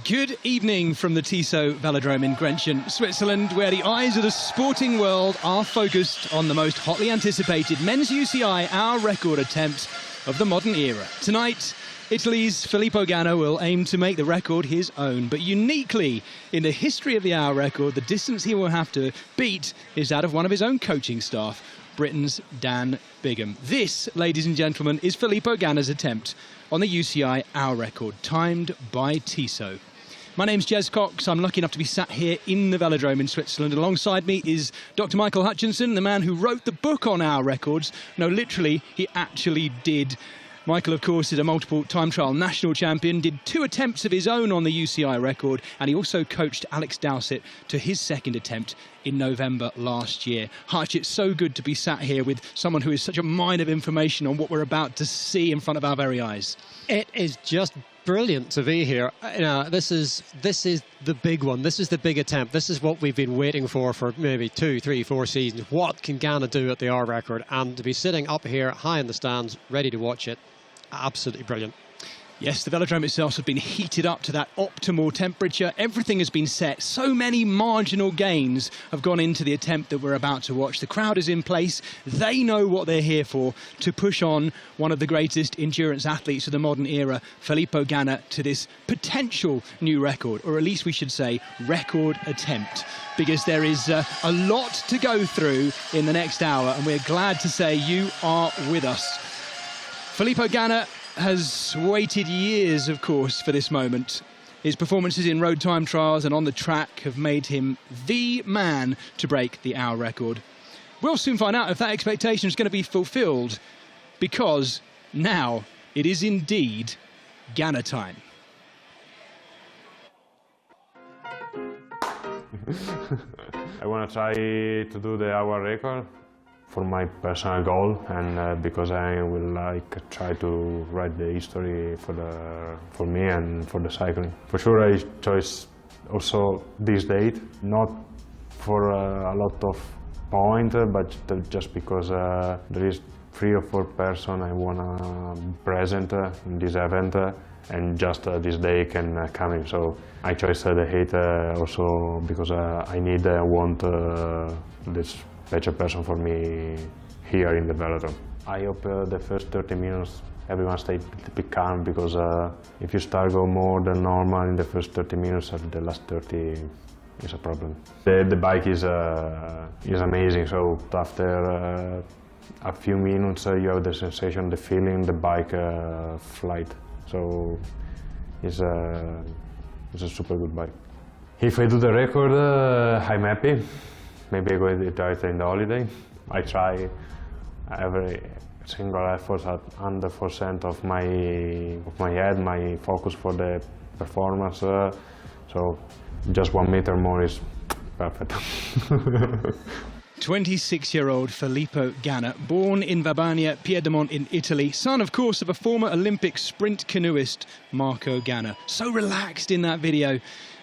Good evening from the Tissot Velodrome in Grenchen, Switzerland, where the eyes of the sporting world are focused on the most hotly anticipated men's UCI hour record attempt of the modern era. Tonight, Italy's Filippo Ganna will aim to make the record his own, but uniquely in the history of the hour record, the distance he will have to beat is that of one of his own coaching staff, Britain's Dan Bigham. This, ladies and gentlemen, is Filippo Ganna's attempt on the UCI hour record, timed by Tissot. My name's Jez Cox. I'm lucky enough to be sat here in the Velodrome in Switzerland. Alongside me is Dr. Michael Hutchinson, the man who wrote the book on hour records. No, literally, he actually did. Michael, of course, is a multiple time trial national champion, did 2 attempts of his own on the UCI record, and he also coached Alex Dowsett to his second attempt in November last year. Hutch, it's so good to be sat here with someone who is such a mine of information on what we're about to see in front of our very eyes. It is just brilliant to be here. You know, this is the big one. This is the big attempt. This is what we've been waiting for maybe 2, 3, 4 seasons. What can Ganna do at the hour record? And to be sitting up here high in the stands, ready to watch it, absolutely brilliant. Yes, the velodrome itself has been heated up to that optimal temperature. Everything has been set. So many marginal gains have gone into the attempt that we're about to watch. The crowd is in place. They know what they're here for, to push on one of the greatest endurance athletes of the modern era, Filippo Ganna, to this potential new record, or at least we should say record attempt, because there is a lot to go through in the next hour, and we're glad to say you are with us. Filippo Ganna has waited years, of course, for this moment. His performances in road time trials and on the track have made him the man to break the hour record. We'll soon find out if that expectation is going to be fulfilled, because now it is indeed Ganna time. I want to try to do the hour record for my personal goal, and because I will try to write the history for me and for the cycling. For sure, I chose also this date, not for a lot of point, but just because there is 3 or 4 persons I wanna present in this event, and just this day can come in. So I chose the date also because I want this special person for me here in the velodrome. I hope the first 30 minutes everyone stays a bit calm, because if you start go more than normal in the first 30 minutes, the last 30 is a problem. The bike is amazing, so after a few minutes you have the sensation, the feeling, the bike flight. So it's a super good bike. If I do the record, I'm happy. Maybe I go to it in the holiday. I try every single effort at 100% of my head, my focus for the performance. So just 1 meter more is perfect. 26-year-old Filippo Ganna, born in Vabania, Piedmont in Italy, son, of course, of a former Olympic sprint canoeist, Marco Ganna. So relaxed in that video,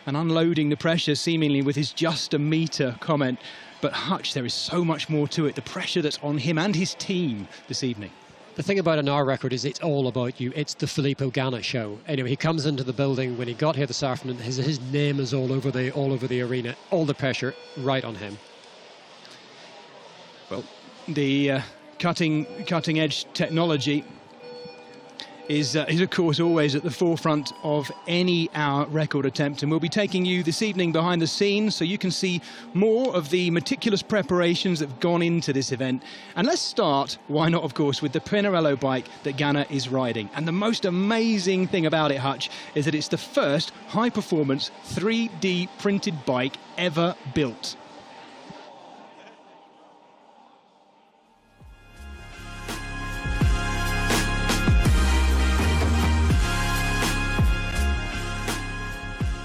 and unloading the pressure seemingly with his just a metre comment. But Hutch, there is so much more to it, the pressure that's on him and his team this evening. The thing about an hour record is it's all about you. It's the Filippo Ganna show. Anyway, he comes into the building. When he got here this afternoon, his name is all over the arena. All the pressure right on him. Well, the cutting edge technology is of course always at the forefront of any hour record attempt, and we'll be taking you this evening behind the scenes so you can see more of the meticulous preparations that have gone into this event. And let's start, why not, of course, with the Pinarello bike that Ganna is riding. And the most amazing thing about it, Hutch, is that it's the first high-performance 3D printed bike ever built.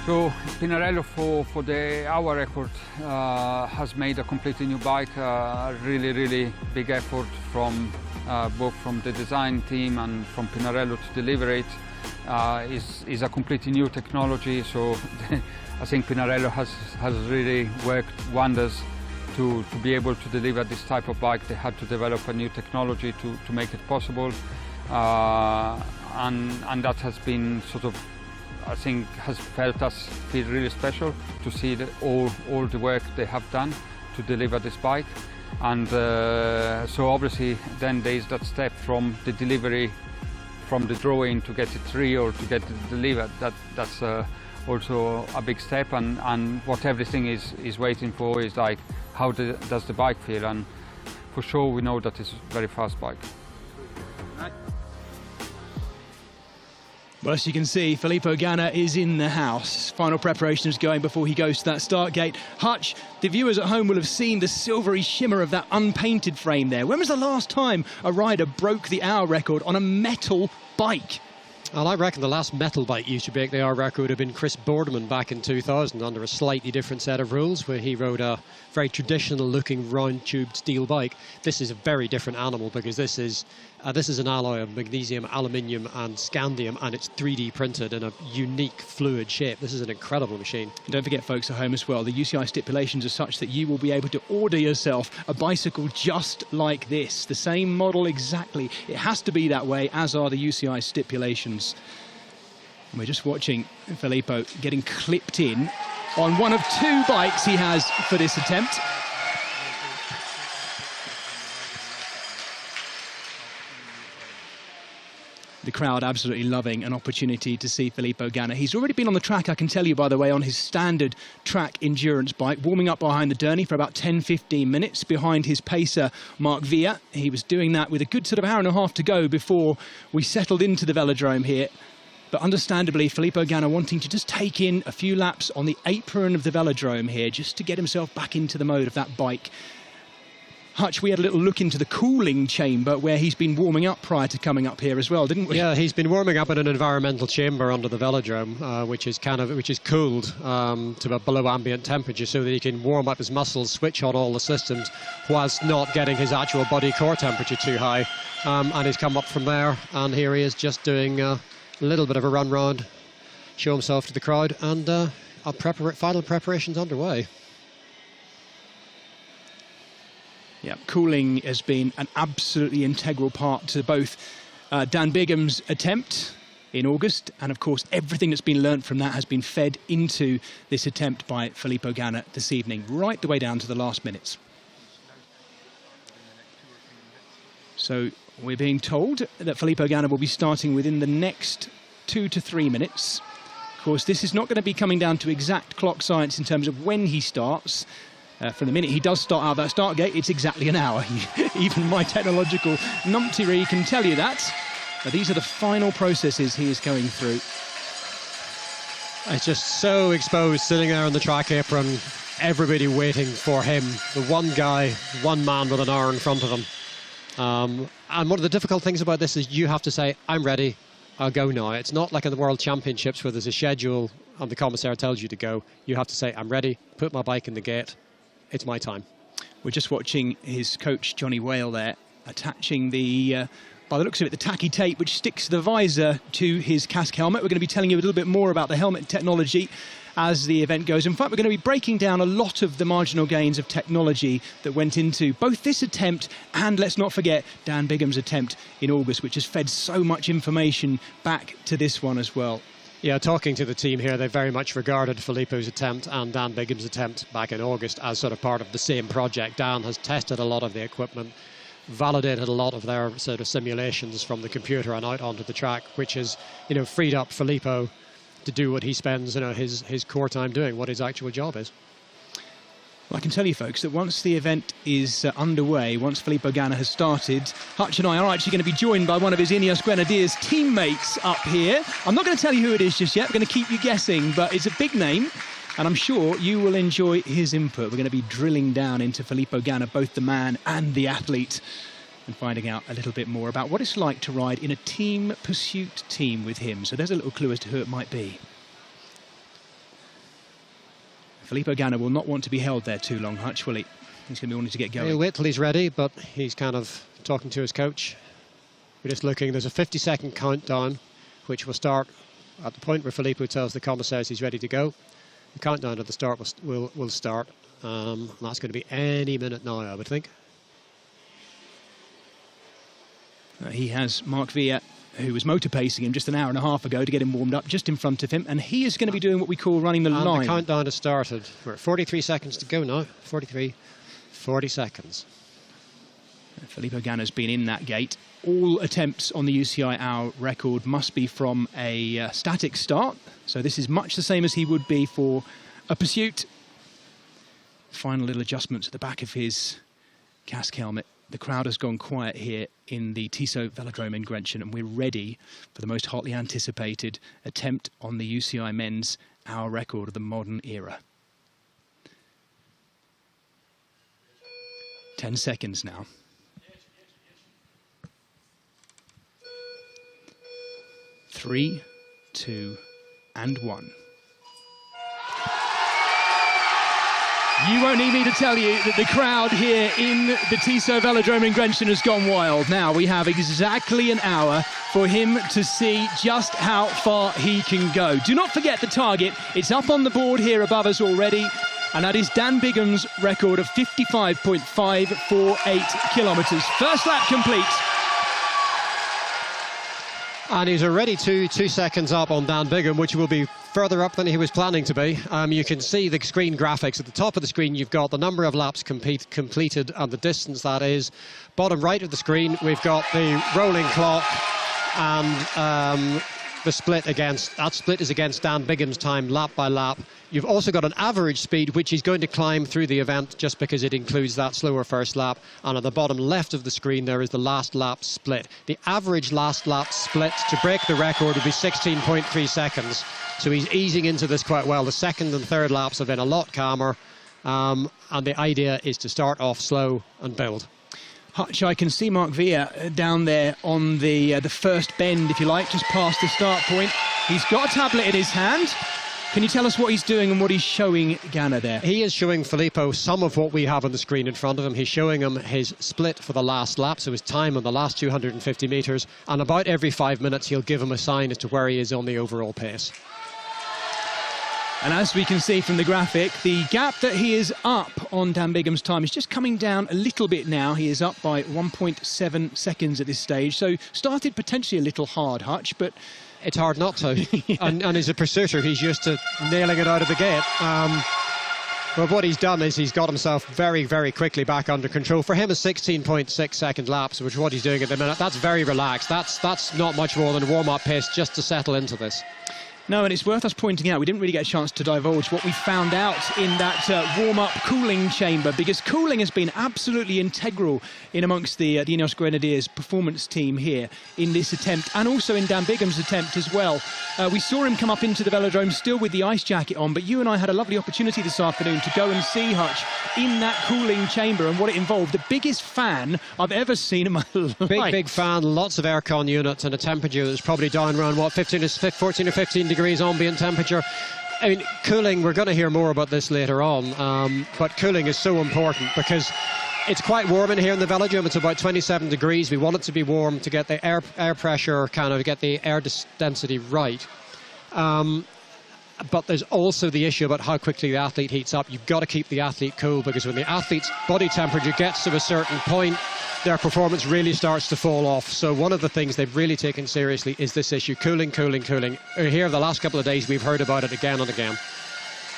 So Pinarello for the hour record has made a completely new bike. Really big effort from both from the design team and from Pinarello to deliver it. Is a completely new technology. So I think Pinarello has really worked wonders to be able to deliver this type of bike. They had to develop a new technology to make it possible, and that has been sort of I think has felt us feel really special to see all the work they have done to deliver this bike. And so obviously then there's that step from the delivery, from the drawing to get it real, to get it delivered. That's also a big step, and what everything is waiting for is like, how does the bike feel? And for sure we know that it's a very fast bike. Well, as you can see, Filippo Ganna is in the house. Final preparations going before he goes to that start gate. Hutch, the viewers at home will have seen the silvery shimmer of that unpainted frame there. When was the last time a rider broke the hour record on a metal bike? Well, I reckon the last metal bike used to break the hour record would have been Chris Boardman back in 2000 under a slightly different set of rules, where he rode a very traditional looking round tubed steel bike. This is a very different animal, because this is an alloy of magnesium, aluminium and scandium, and it's 3D printed in a unique fluid shape. This is an incredible machine. And don't forget, folks at home as well, the UCI stipulations are such that you will be able to order yourself a bicycle just like this, the same model exactly. It has to be that way, as are the UCI stipulations. And we're just watching Filippo getting clipped in on one of two bikes he has for this attempt. The crowd absolutely loving an opportunity to see Filippo Ganna. He's already been on the track, I can tell you, by the way, on his standard track endurance bike, warming up behind the Derny for about 10-15 minutes behind his pacer, Mark Villa. He was doing that with a good sort of hour and a half to go before we settled into the velodrome here. But understandably, Filippo Ganna wanting to just take in a few laps on the apron of the velodrome here, just to get himself back into the mode of that bike. Hutch, we had a little look into the cooling chamber where he's been warming up prior to coming up here as well, didn't we? Yeah, he's been warming up in an environmental chamber under the velodrome, which is cooled to below ambient temperature, so that he can warm up his muscles, switch on all the systems, whilst not getting his actual body core temperature too high. And he's come up from there, and here he is just doing a little bit of a run round, show himself to the crowd, and final preparations underway. Yeah, cooling has been an absolutely integral part to both Dan Bigham's attempt in August, and of course everything that's been learnt from that has been fed into this attempt by Filippo Ganna this evening, right the way down to the last minutes. So we're being told that Filippo Ganna will be starting within the next 2 to 3 minutes. Of course, this is not going to be coming down to exact clock science in terms of when he starts. From the minute he does start out that start gate, it's exactly an hour. Even my technological numpty can tell you that. But these are the final processes he is going through. It's just so exposed, sitting there on the track apron, everybody waiting for him. The one guy, one man with an hour in front of him. And one of the difficult things about this is you have to say, I'm ready, I'll go now. It's not like in the World Championships where there's a schedule and the commissaire tells you to go. You have to say, I'm ready, put my bike in the gate. It's my time. We're just watching his coach, Johnny Whale, there, attaching the, by the looks of it, the tacky tape, which sticks the visor to his casque helmet. We're going to be telling you a little bit more about the helmet technology as the event goes. In fact, we're going to be breaking down a lot of the marginal gains of technology that went into both this attempt and, let's not forget, Dan Bigham's attempt in August, which has fed so much information back to this one as well. Yeah, talking to the team here, they very much regarded Filippo's attempt and Dan Bigham's attempt back in August as sort of part of the same project. Dan has tested a lot of the equipment, validated a lot of their sort of simulations from the computer and out onto the track, which has, freed up Filippo to do what he spends, his core time doing, what his actual job is. Well, I can tell you, folks, that once the event is underway, once Filippo Ganna has started, Hutch and I are actually going to be joined by one of his INEOS Grenadiers teammates up here. I'm not going to tell you who it is just yet. We're going to keep you guessing, but it's a big name, and I'm sure you will enjoy his input. We're going to be drilling down into Filippo Ganna, both the man and the athlete, and finding out a little bit more about what it's like to ride in a team pursuit team with him. So there's a little clue as to who it might be. Filippo Ganna will not want to be held there too long, Hutch, will he? He's going to be wanting to get going. He'll wait till he's ready, but he's kind of talking to his coach. We're just looking. There's a 50-second countdown, which will start at the point where Filippo tells the commissaires he's ready to go. The countdown at the start will start. And that's going to be any minute now, I would think. He has Mark Villa who was motor pacing him just an hour and a half ago to get him warmed up just in front of him, and he is going to be doing what we call running the line. The countdown has started. We're at 43 seconds to go now. 43, 40 seconds. Filippo Ganna's been in that gate. All attempts on the UCI hour record must be from a static start, so this is much the same as he would be for a pursuit. Final little adjustments at the back of his casque helmet. The crowd has gone quiet here in the Tissot Velodrome in Grenchen, and we're ready for the most hotly anticipated attempt on the UCI men's hour record of the modern era. 10 seconds now. 3, 2, and 1. You won't need me to tell you that the crowd here in the Tissot Velodrome in Grenchen has gone wild. Now we have exactly an hour for him to see just how far he can go. Do not forget the target. It's up on the board here above us already, and that is Dan Bigham's record of 55.548 kilometres. First lap complete. And he's already two seconds up on Dan Bigham, which will be further up than he was planning to be. You can see the screen graphics. At the top of the screen, you've got the number of laps completed and the distance that is. Bottom right of the screen, we've got the rolling clock and the split against. That split is against Dan Bigham's time, lap by lap. You've also got an average speed, which he's going to climb through the event just because it includes that slower first lap. And at the bottom left of the screen, there is the last lap split. The average last lap split to break the record would be 16.3 seconds. So he's easing into this quite well. The second and third laps have been a lot calmer. And the idea is to start off slow and build. Hutch, I can see Mark Villa down there on the first bend, if you like, just past the start point. He's got a tablet in his hand. Can you tell us what he's doing and what he's showing Ganna there? He is showing Filippo some of what we have on the screen in front of him. He's showing him his split for the last lap, so his time on the last 250 metres. And about every 5 minutes, he'll give him a sign as to where he is on the overall pace. And as we can see from the graphic, the gap that he is up on Dan Bigham's time is just coming down a little bit now. He is up by 1.7 seconds at this stage. So started potentially a little hard, Hutch, but it's hard not to. Yeah. And as a pursuiter, he's used to nailing it out of the gate. But what he's done is he's got himself very, very quickly back under control. For him, a 16.6 second laps, which is what he's doing at the minute. That's very relaxed. That's not much more than a warm-up pace just to settle into this. No, and it's worth us pointing out, we didn't really get a chance to divulge what we found out in that warm-up cooling chamber, because cooling has been absolutely integral in amongst the INEOS Grenadiers performance team here in this attempt, and also in Dan Bigham's attempt as well. We saw him come up into the velodrome still with the ice jacket on, but you and I had a lovely opportunity this afternoon to go and see Hutch in that cooling chamber and what it involved. The biggest fan I've ever seen in my life. Big fan, lots of aircon units, and a temperature that's probably down around, what, 14 or 15 degrees ambient temperature. I mean, cooling, we're going to hear more about this later on, but cooling is so important because it's quite warm in here in the velodrome. It's about 27 degrees. We want it to be warm to get the air pressure, kind of get the air density right. But there's also the issue about how quickly the athlete heats up. You've got to keep the athlete cool, because when the athlete's body temperature gets to a certain point, their performance really starts to fall off. So one of the things they've really taken seriously is this issue, cooling. Here the last couple of days, we've heard about it again and again.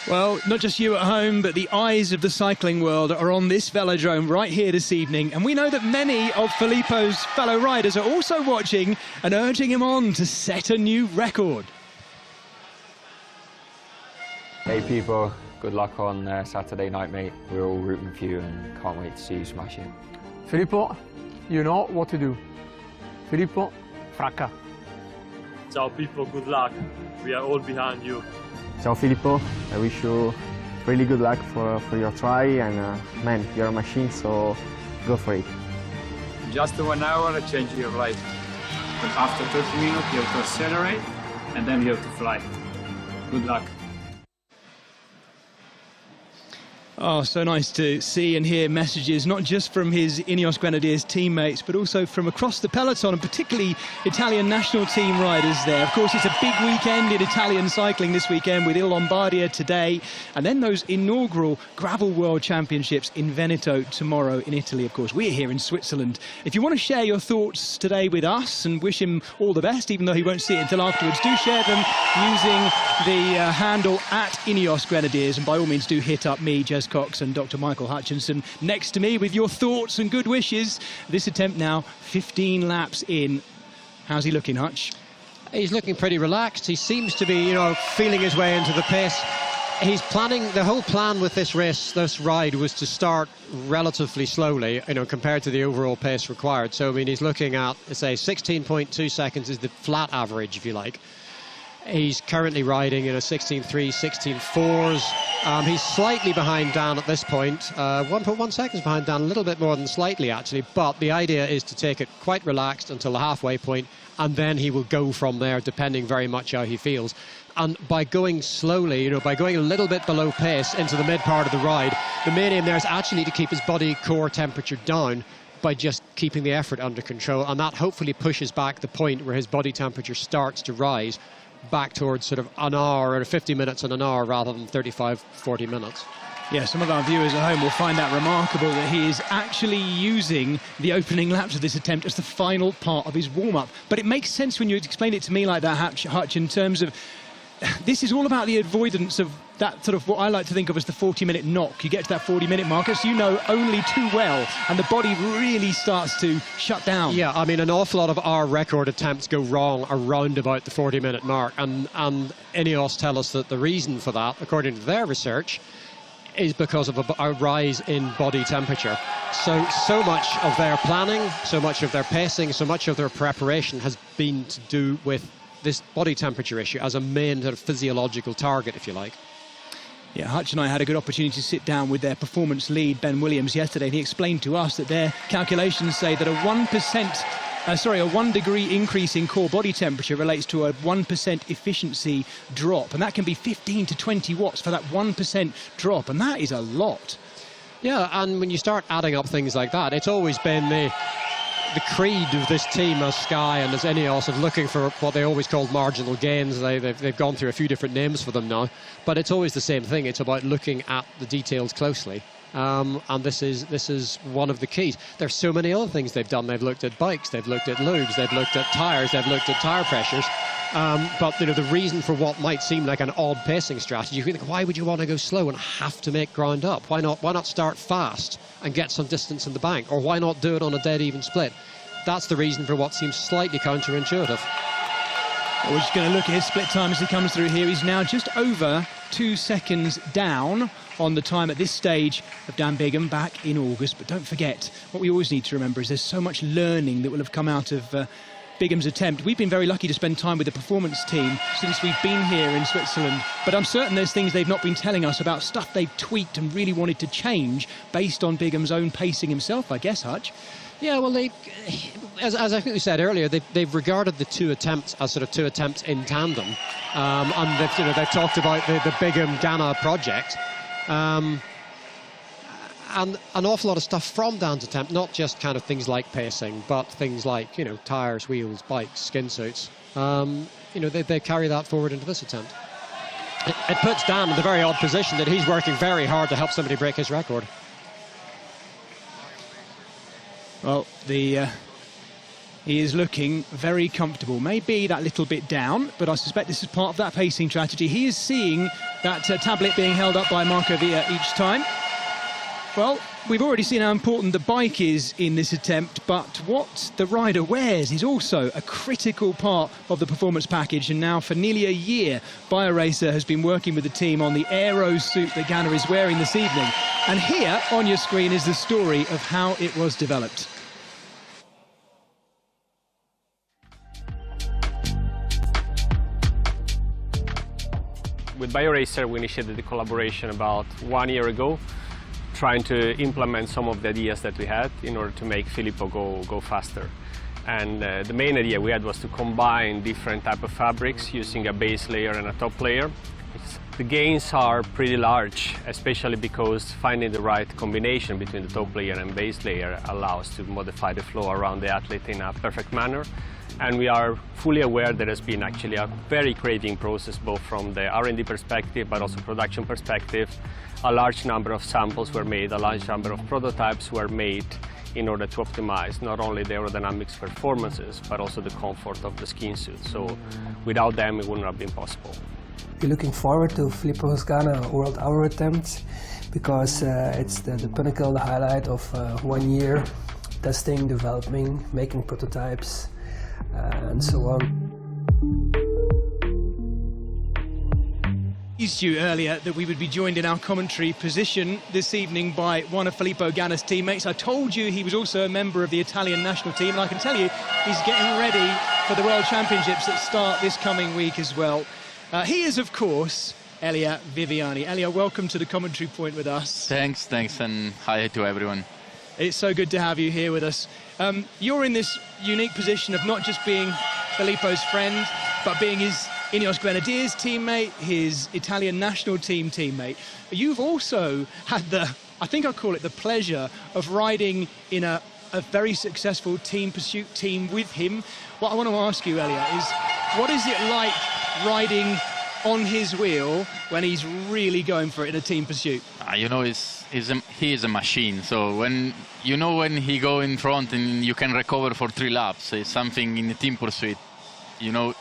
Well, not just you at home, but the eyes of the cycling world are on this velodrome right here this evening. And we know that many of Filippo's fellow riders are also watching and urging him on to set a new record. Hey people, good luck on Saturday night, mate. We're all rooting for you and can't wait to see you smash it. Filippo, you know what to do. Filippo, fracca. Ciao Filippo, good luck. We are all behind you. Ciao Filippo, I wish you really good luck for your try, and man, you're a machine, so go for it. Just 1 hour change your life. But after 30 minutes you have to accelerate and then you have to fly. Good luck. Oh, so nice to see and hear messages, not just from his INEOS Grenadiers teammates, but also from across the peloton, and particularly Italian national team riders there. Of course, it's a big weekend in Italian cycling this weekend with Il Lombardia today, and then those inaugural Gravel World Championships in Veneto tomorrow in Italy. Of course, we're here in Switzerland. If you want to share your thoughts today with us and wish him all the best, even though he won't see it until afterwards, do share them using the handle @INEOS Grenadiers, and by all means do hit up me, Jez Cox, and Dr. Michael Hutchinson next to me with your thoughts and good wishes. This attempt now 15 laps in. How's he looking, Hutch? He's looking pretty relaxed. He seems to be, feeling his way into the pace. He's planning, the whole plan with this race, this ride, was to start relatively slowly, compared to the overall pace required. So, I mean, he's looking at, say, 16.2 seconds is the flat average, if you like. He's currently riding 16.3, 16.4s. He's slightly behind Dan at this point, 1.1 seconds behind Dan, a little bit more than slightly actually, but the idea is to take it quite relaxed until the halfway point, and then he will go from there depending very much how he feels. And by going slowly, by going a little bit below pace into the mid part of the ride, the main aim there is actually to keep his body core temperature down by just keeping the effort under control, and that hopefully pushes back the point where his body temperature starts to rise back towards sort of an hour or 50 minutes and an hour rather than 35, 40 minutes. Yeah, some of our viewers at home will find that remarkable, that he is actually using the opening laps of this attempt as the final part of his warm-up. But it makes sense when you explain it to me like that, Hutch, in terms of this is all about the avoidance of that sort of what I like to think of as the 40-minute knock. You get to that 40-minute mark, as you know only too well, and the body really starts to shut down. Yeah, I mean, an awful lot of our record attempts go wrong around about the 40-minute mark, and INEOS tell us that the reason for that, according to their research, is because of a rise in body temperature. So much of their planning, so much of their pacing, so much of their preparation has been to do with this body temperature issue as a main sort of physiological target, if you like. Yeah, Hutch and I had a good opportunity to sit down with their performance lead, Ben Williams, yesterday, and he explained to us that their calculations say that a 1 degree increase in core body temperature relates to a 1% efficiency drop, and that can be 15 to 20 watts for that 1% drop, and that is a lot. Yeah, and when you start adding up things like that, it's always been the creed of this team as Sky and as INEOS of looking for what they always called marginal gains. They've gone through a few different names for them now, but it's always the same thing. It's about looking at the details closely, and this is one of the keys. There's so many other things they've done. They've looked at bikes, they've looked at lubes, they've looked at tyres, they've looked at tyre pressures, but the reason for what might seem like an odd pacing strategy, you think, why would you want to go slow and have to make ground up? Why not start fast and get some distance in the bank? Or why not do it on a dead even split? That's the reason for what seems slightly counterintuitive. We're just going to look at his split time as he comes through here. He's now just over 2 seconds down on the time at this stage of Dan Bigham back in August. But don't forget, what we always need to remember is there's so much learning that will have come out of Bigham's attempt. We've been very lucky to spend time with the performance team since we've been here in Switzerland, but I'm certain there's things they've not been telling us about, stuff they've tweaked and really wanted to change based on Bigham's own pacing himself, I guess, Hutch. Yeah, well, as I think we said earlier, they've regarded the two attempts as sort of two attempts in tandem, and they've talked about the Bigham Ganna project, and an awful lot of stuff from Dan's attempt, not just kind of things like pacing, but things like tyres, wheels, bikes, skin suits. They carry that forward into this attempt. It puts Dan in the very odd position that he's working very hard to help somebody break his record. Well, he is looking very comfortable. Maybe that little bit down, but I suspect this is part of that pacing strategy. He is seeing that tablet being held up by Marco Villa each time. Well, we've already seen how important the bike is in this attempt, but what the rider wears is also a critical part of the performance package. And now for nearly a year, BioRacer has been working with the team on the aero suit that Ganna is wearing this evening. And here on your screen is the story of how it was developed. With BioRacer, we initiated the collaboration about 1 year ago, trying to implement some of the ideas that we had in order to make Filippo go faster. And the main idea we had was to combine different type of fabrics using a base layer and a top layer, The gains are pretty large, especially because finding the right combination between the top player and base player allows to modify the flow around the athlete in a perfect manner. And we are fully aware there has been actually a very creating process, both from the R&D perspective but also production perspective. A large number of samples were made, a large number of prototypes were made in order to optimize not only the aerodynamics performances but also the comfort of the skiing suit. So without them it wouldn't have been possible. We're looking forward to Filippo's Ganna World Hour attempt because it's the pinnacle, the highlight of 1 year testing, developing, making prototypes, and so on. I teased you earlier that we would be joined in our commentary position this evening by one of Filippo Ganna's teammates. I told you he was also a member of the Italian national team, and I can tell you he's getting ready for the World Championships that start this coming week as well. He is, of course, Elia Viviani. Elia, welcome to the commentary point with us. Thanks, and hi to everyone. It's so good to have you here with us. You're in this unique position of not just being Filippo's friend, but being his INEOS Grenadiers teammate, his Italian national team teammate. You've also had I think I'll call it the pleasure of riding in a very successful team pursuit team with him. What I want to ask you, Elia, is what is it like riding on his wheel when he's really going for it in a team pursuit? You know, he is a machine. So when he go in front and you can recover for 3 laps, it's something in a team pursuit. You know,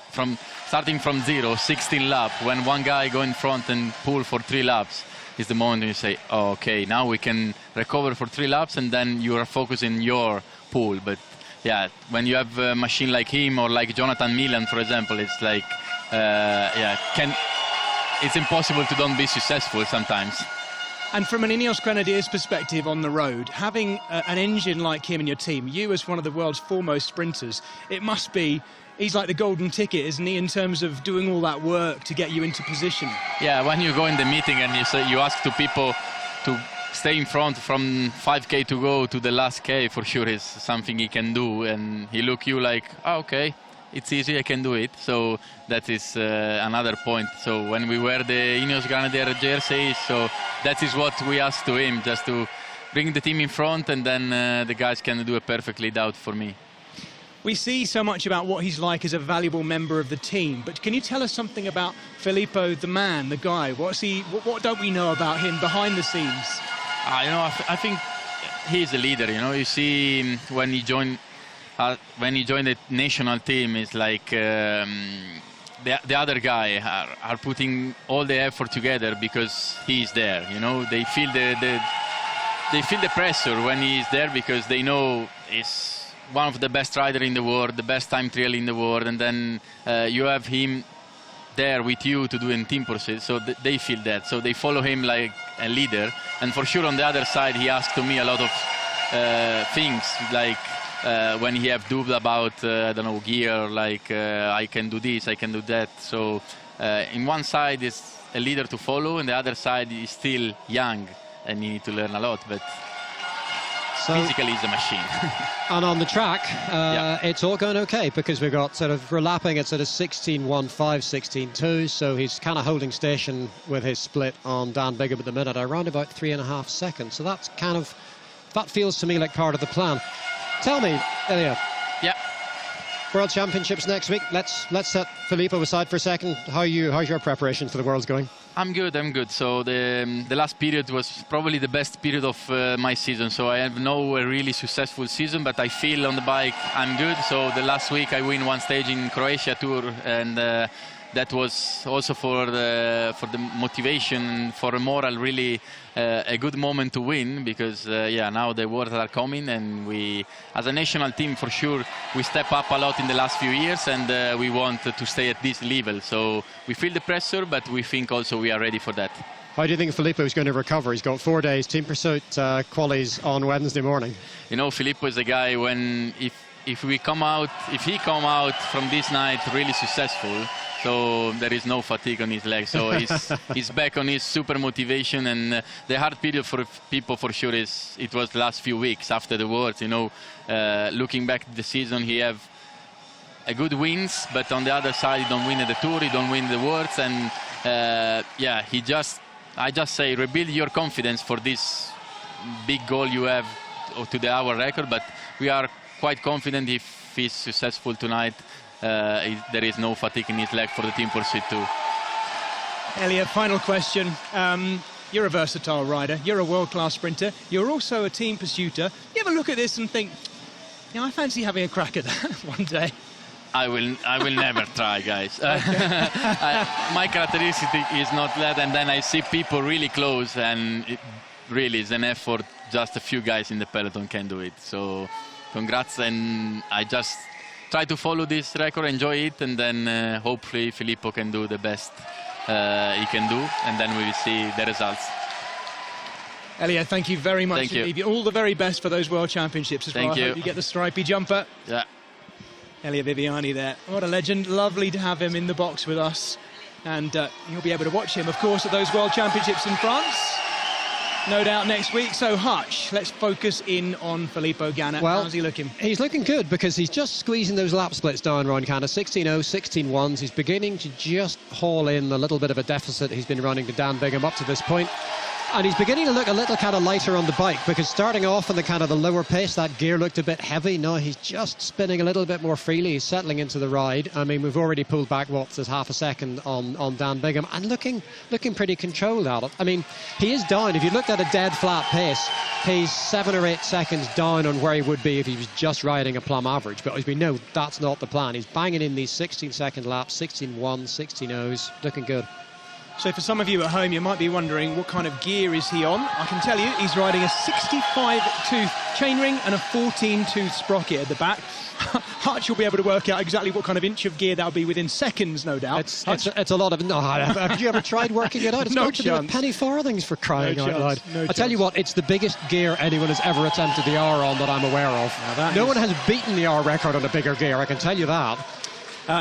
starting from 0, 16 lap, when one guy go in front and pull for 3 laps, is the moment you say, oh, okay, now we can recover for 3 laps, and then you are focusing your pull. But yeah, when you have a machine like him or like Jonathan Milan, for example, it's like, it's impossible to don't be successful sometimes. And from an INEOS Grenadiers perspective on the road, having an engine like him in your team, you as one of the world's foremost sprinters, it must be, he's like the golden ticket, isn't he, in terms of doing all that work to get you into position? Yeah, when you go in the meeting and you ask to people to stay in front from 5K to go to the last K, for sure is something he can do, and he look you like, oh, okay, it's easy, I can do it. So that is another point. So when we wear the INEOS Grenadier jersey, so that is what we asked to him, just to bring the team in front, and then the guys can do it perfectly out for me. We see so much about what he's like as a valuable member of the team, but can you tell us something about Filippo, the man, the guy? What don't we know about him behind the scenes? I think he's a leader. You see when he joined the national team, it's like the other guy are putting all the effort together because he's there. They feel the pressure when he's there because they know he's one of the best riders in the world, the best time trial in the world, and then you have him there with you to do in team pursuit, so they feel that, so they follow him like a leader. And for sure on the other side he asked to me a lot of things, like when he have doubt about I don't know, gear, like I can do this, I can do that. So in one side is a leader to follow, and the other side is still young and you need to learn a lot, but physically he's a machine. And on the track, it's all going okay because we've got we're lapping at 16.15, 16.2, so he's kind of holding station with his split on Dan Bigham at the minute, around about 3.5 seconds. So that's that feels to me like part of the plan. Tell me, Elia. Yeah. World Championships next week. Let's set Filippo aside for a second. How's your preparation for the Worlds going? I'm good. So the last period was probably the best period of my season. So I have no really successful season, but I feel on the bike I'm good. So the last week I win one stage in Croatia Tour, and that was also for the motivation, for the moral, really a good moment to win, because now the Worlds are coming, and we as a national team for sure we step up a lot in the last few years, and we want to stay at this level. So we feel the pressure, but we think also we are ready for that. How do you think Filippo is going to recover? He's got 4 days team pursuit qualies on Wednesday morning. Filippo is a guy, if he come out from this night really successful, so there is no fatigue on his legs. So he's back on his super motivation, and the hard period for people for sure it was the last few weeks after the Worlds. Looking back at the season, he have a good wins, but on the other side he don't win at the Tour, he don't win the Worlds, and yeah, I just say rebuild your confidence for this big goal you have to the hour record, but we are quite confident if he's successful tonight. There is no fatigue in his leg for the team pursuit too. Elliot, final question. You're a versatile rider, you're a world-class sprinter, you're also a team pursuiter. You ever look at this and think, I fancy having a crack at that one day? I will never try, guys. My characteristic is not that, and then I see people really close, and it really is an effort. Just a few guys in the peloton can do it. So congrats, and I just try to follow this record, enjoy it, and then hopefully Filippo can do the best he can do, and then we will see the results. Elliot, thank you very much. Thank you. All the very best for those World Championships as well. Thank you. I hope you get the stripy jumper. Yeah. Elliot Viviani there. What a legend. Lovely to have him in the box with us. And you'll be able to watch him, of course, at those World Championships in France. No doubt next week. So, Hutch, let's focus in on Filippo Ganna. Well, how's he looking? He's looking good because he's just squeezing those lap splits down, Ron Ganna. 16.0, 16.1s. He's beginning to just haul in a little bit of a deficit he's been running to Dan Bigham up to this point. And he's beginning to look a little kind of lighter on the bike, because starting off in the kind of the lower pace, that gear looked a bit heavy. Now he's just spinning a little bit more freely. He's settling into the ride. I mean, we've already pulled back, what's this, half a second on Dan Bigham, and looking pretty controlled at it. I mean, he is down. If you looked at a dead flat pace, he's 7 or 8 seconds down on where he would be if he was just riding a plumb average. But as we know, that's not the plan. He's banging in these 16-second laps, 16.1, 16.0s, looking good. So for some of you at home, you might be wondering what kind of gear is he on. I can tell you he's riding a 65-tooth chainring and a 14-tooth sprocket at the back. Hutch will be able to work out exactly what kind of inch of gear that'll be within seconds, no doubt. It's a lot of... No, have you ever tried working it out? It's No got to do with penny farthings, for crying out loud. No I tell you what, it's the biggest gear anyone has ever attempted the R on that I'm aware of. No one has beaten the R record on a bigger gear, I can tell you that.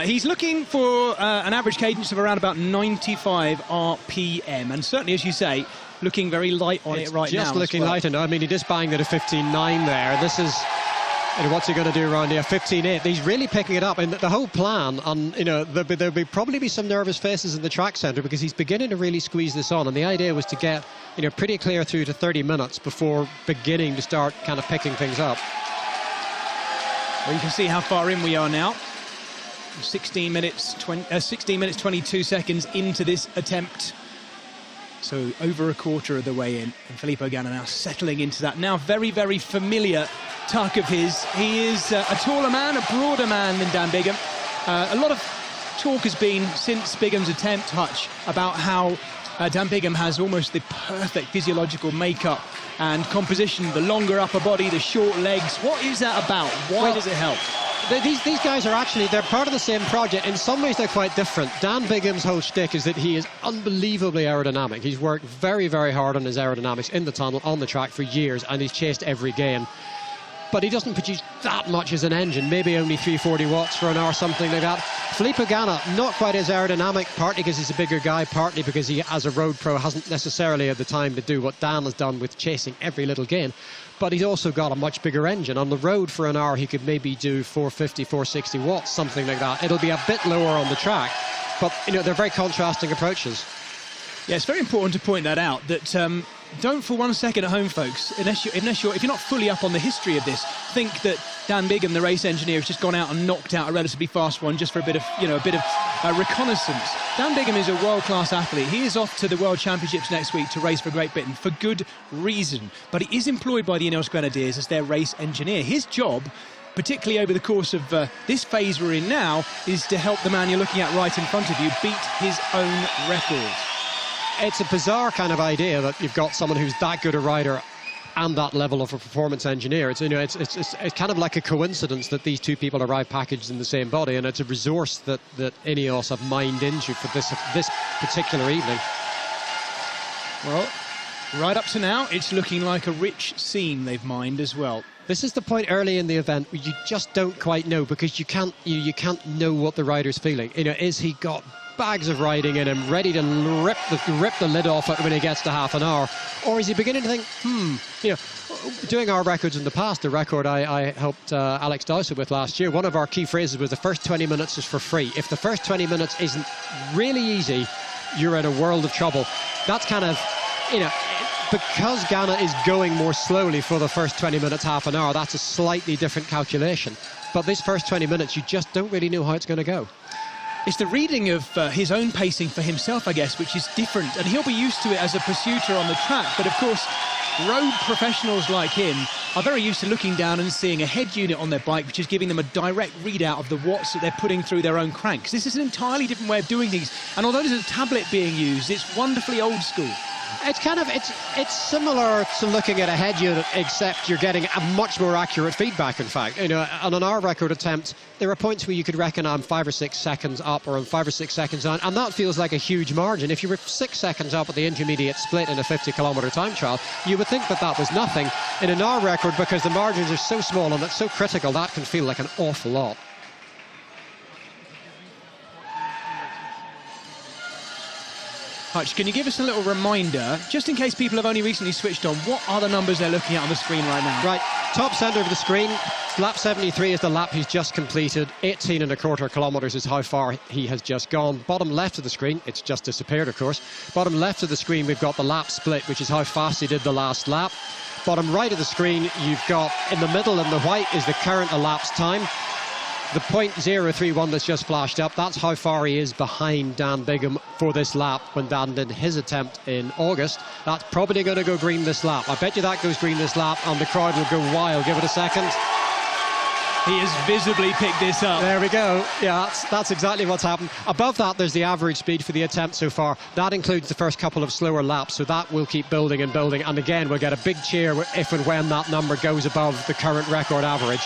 He's looking for an average cadence of around about 95 RPM, and certainly, as you say, looking very light on it right now. Just looking lighter now. I mean, he just banged at a 15.9 there. This is... what's he going to do around here? 15.8. He's really picking it up, and the whole plan, and there'll probably be some nervous faces in the track centre, because he's beginning to really squeeze this on, and the idea was to get pretty clear through to 30 minutes before beginning to start kind of picking things up. Well, you can see how far in we are now. 16 minutes 22 seconds into this attempt, so over a quarter of the way in, and Filippo Ganna now settling into that now very, very familiar tuck of his. He is a taller man, a broader man than Dan Bigham. A lot of talk has been since Bigham's attempt, Hutch, about how Dan Bigham has almost the perfect physiological makeup and composition, the longer upper body, the short legs. What is that about? Why does it help? These guys are actually, they're part of the same project. In some ways, they're quite different. Dan Bigham's whole shtick is that he is unbelievably aerodynamic. He's worked very, very hard on his aerodynamics in the tunnel, on the track for years, and he's chased every gain. But he doesn't produce that much as an engine, maybe only 340 watts for an hour, something like that. Filippo Ganna, not quite as aerodynamic, partly because he's a bigger guy, partly because he, as a road pro, hasn't necessarily had the time to do what Dan has done with chasing every little gain. But he's also got a much bigger engine. On the road for an hour, he could maybe do 450, 460 watts, something like that. It'll be a bit lower on the track, but they're very contrasting approaches. Yeah, it's very important to point that out, that don't for 1 second at home, folks, if you're not fully up on the history of this, think that Dan Bigham, the race engineer, has just gone out and knocked out a relatively fast one just for a bit of reconnaissance. Dan Bigham is a world-class athlete. He is off to the World Championships next week to race for Great Britain for good reason. But he is employed by the INEOS Grenadiers as their race engineer. His job, particularly over the course of this phase we're in now, is to help the man you're looking at right in front of you beat his own record. It's a bizarre kind of idea that you've got someone who's that good a rider and that level of a performance engineer. It's kind of like a coincidence that these two people arrive packaged in the same body, and it's a resource that INEOS have mined into for this particular evening. Well, right up to now, it's looking like a rich seam they've mined as well. This is the point early in the event where you just don't quite know, because you can't know what the rider's feeling. Is he got bags of riding in him, ready to rip the lid off it when he gets to half an hour, or is he beginning to think, doing our records in the past, the record I helped Alex Dowsett with last year, one of our key phrases was the first 20 minutes is for free. If the first 20 minutes isn't really easy, you're in a world of trouble. That's kind of, you know, because Ganna is going more slowly for the first 20 minutes, half an hour, that's a slightly different calculation. But these first 20 minutes, you just don't really know how it's going to go. It's the reading of his own pacing for himself, I guess, which is different. And he'll be used to it as a pursuiter on the track. But, of course, road professionals like him are very used to looking down and seeing a head unit on their bike, which is giving them a direct readout of the watts that they're putting through their own cranks. This is an entirely different way of doing things. And although there's a tablet being used, it's wonderfully old school. It's similar to looking at a head unit, except you're getting a much more accurate feedback. In fact, you know, on an hour record attempt, there are points where you could reckon I'm 5 or 6 seconds up, or I'm 5 or 6 seconds down, and that feels like a huge margin. If you were 6 seconds up at the intermediate split in a 50-kilometre time trial, you would think that was nothing. In an hour record, because the margins are so small and it's so critical, that can feel like an awful lot. Hutch, can you give us a little reminder, just in case people have only recently switched on, what are the numbers they're looking at on the screen right now? Right, top centre of the screen, lap 73 is the lap he's just completed. 18.25 kilometres is how far he has just gone. Bottom left of the screen, it's just disappeared, of course. Bottom left of the screen, we've got the lap split, which is how fast he did the last lap. Bottom right of the screen, you've got, in the middle in the white, is the current elapsed time. The .031 that's just flashed up, that's how far he is behind Dan Bigham for this lap when Dan did his attempt in August. That's probably going to go green this lap. I bet you that goes green this lap, and the crowd will go wild. Give it a second. He has visibly picked this up. There we go. Yeah, that's exactly what's happened. Above that, there's the average speed for the attempt so far. That includes the first couple of slower laps, so that will keep building and building. And again, we'll get a big cheer if and when that number goes above the current record average.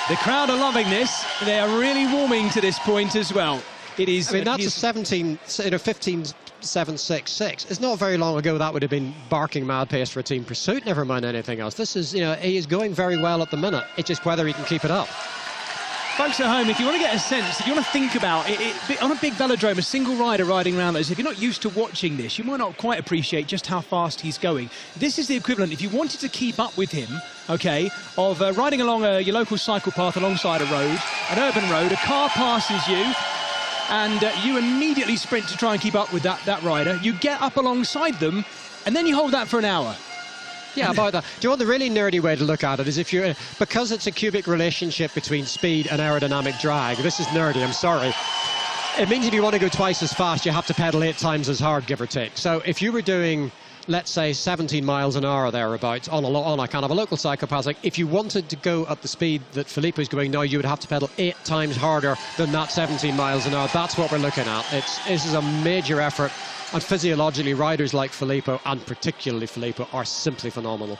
The crowd are loving this. They are really warming to this point as well. It is. I mean, that's a 15.766. It's not very long ago that would have been barking mad pace for a team pursuit, never mind anything else. This is, you know, he is going very well at the minute. It's just whether he can keep it up. Folks at home, if you want to get a sense, if you want to think about it, on a big velodrome, a single rider riding around those, if you're not used to watching this, you might not quite appreciate just how fast he's going. This is the equivalent, if you wanted to keep up with him, okay, of riding along your local cycle path alongside a road, an urban road, a car passes you, and you immediately sprint to try and keep up with that rider. You get up alongside them, and then you hold that for an hour. Yeah, about that. Do you know what the really nerdy way to look at it is, if you're, because it's a cubic relationship between speed and aerodynamic drag, this is nerdy, I'm sorry. It means if you want to go twice as fast, you have to pedal 8 times as hard, give or take. So if you were doing, let's say, 17 miles an hour thereabouts on a kind of a local cycle passing, if you wanted to go at the speed that Filippo is going now, you would have to pedal 8 times harder than that 17 miles an hour. That's what we're looking at. This is a major effort. And physiologically, riders like Filippo, and particularly Filippo, are simply phenomenal.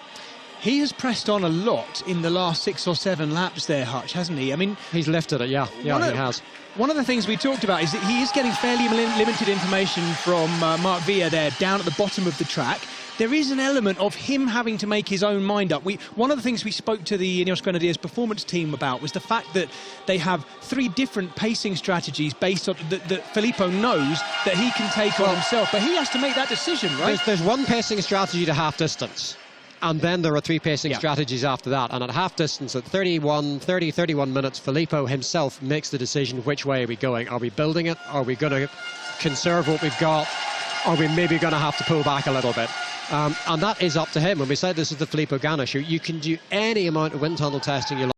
He has pressed on a lot in the last 6 or 7 laps there, Hutch, hasn't he? I mean, he's lifted it, yeah, he has. One of the things we talked about is that he is getting fairly limited information from Mark Villa there down at the bottom of the track. There is an element of him having to make his own mind up. One of the things we spoke to the INEOS Grenadiers performance team about was the fact that they have 3 different pacing strategies based on that Filippo knows that he can take on himself, but he has to make that decision, right? There's one pacing strategy to half distance, and then there are 3 pacing strategies after that. And at half distance, at 31 minutes, Filippo himself makes the decision, which way are we going? Are we building it? Are we going to conserve what we've got? Are we maybe going to have to pull back a little bit? And that is up to him. When we said this is the Filippo Ganna show, you can do any amount of wind tunnel testing you